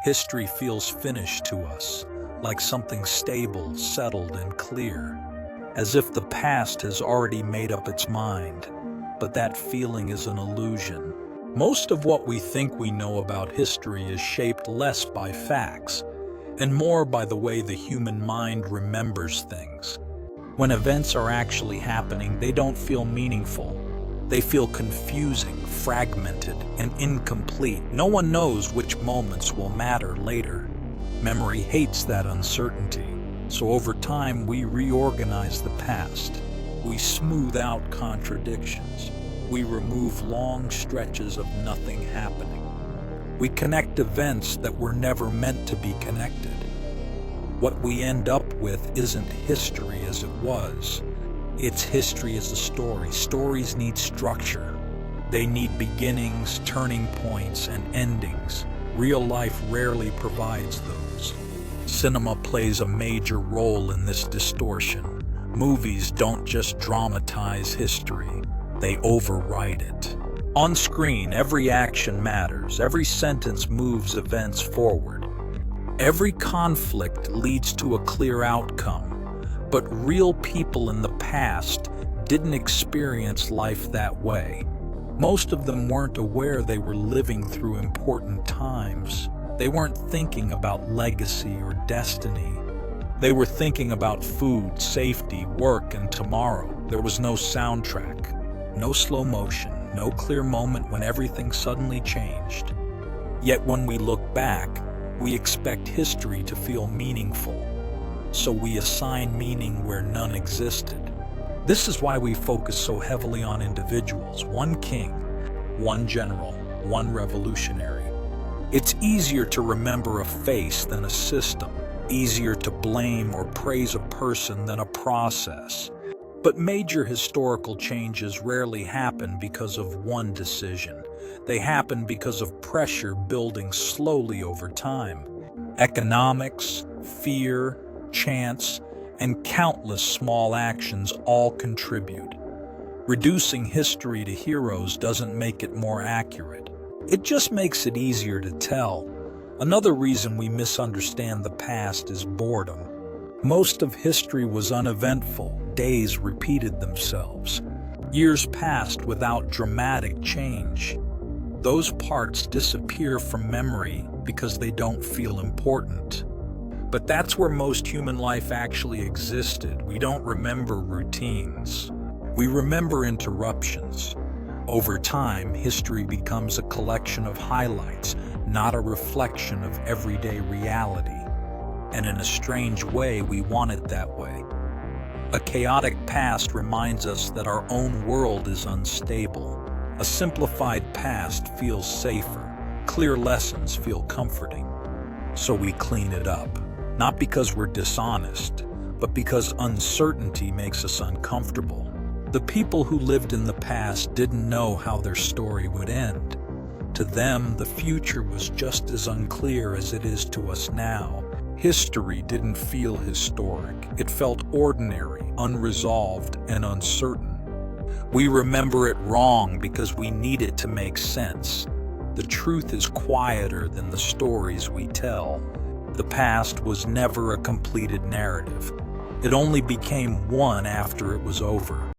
History feels finished to us, like something stable, settled, and clear, as if the past has already made up its mind. But that feeling is an illusion. Most of what we think we know about history is shaped less by facts and more by the way the human mind remembers things. When events are actually happening, they don't feel meaningful. They feel confusing, fragmented, and incomplete. No one knows which moments will matter later. Memory hates that uncertainty, so over time we reorganize the past. We smooth out contradictions. We remove long stretches of nothing happening. We connect events that were never meant to be connected. What we end up with isn't history as it was. It's history as a story. Stories need structure. They need beginnings, turning points, and endings. Real life rarely provides those. Cinema plays a major role in this distortion. Movies don't just dramatize history, they overwrite it. On screen, every action matters. Every sentence moves events forward. Every conflict leads to a clear outcome. But real people in the past didn't experience life that way. Most of them weren't aware they were living through important times. They weren't thinking about legacy or destiny. They were thinking about food, safety, work, and tomorrow. There was no soundtrack, no slow motion, no clear moment when everything suddenly changed. Yet when we look back, we expect history to feel meaningful. So we assign meaning where none existed. This is why we focus so heavily on individuals, one king, one general, one revolutionary. It's easier to remember a face than a system, easier to blame or praise a person than a process. But major historical changes rarely happen because of one decision. They happen because of pressure building slowly over time. Economics, fear, chance, and countless small actions all contribute. Reducing history to heroes doesn't make it more accurate. It just makes it easier to tell. Another reason we misunderstand the past is boredom. Most of history was uneventful. Days repeated themselves. Years passed without dramatic change. Those parts disappear from memory because they don't feel important. But that's where most human life actually existed. We don't remember routines. We remember interruptions. Over time, history becomes a collection of highlights, not a reflection of everyday reality. And in a strange way, we want it that way. A chaotic past reminds us that our own world is unstable. A simplified past feels safer. Clear lessons feel comforting. So we clean it up. Not because we're dishonest, but because uncertainty makes us uncomfortable. The people who lived in the past didn't know how their story would end. To them, the future was just as unclear as it is to us now. History didn't feel historic. It felt ordinary, unresolved, and uncertain. We remember it wrong because we need it to make sense. The truth is quieter than the stories we tell. The past was never a completed narrative. It only became one after it was over.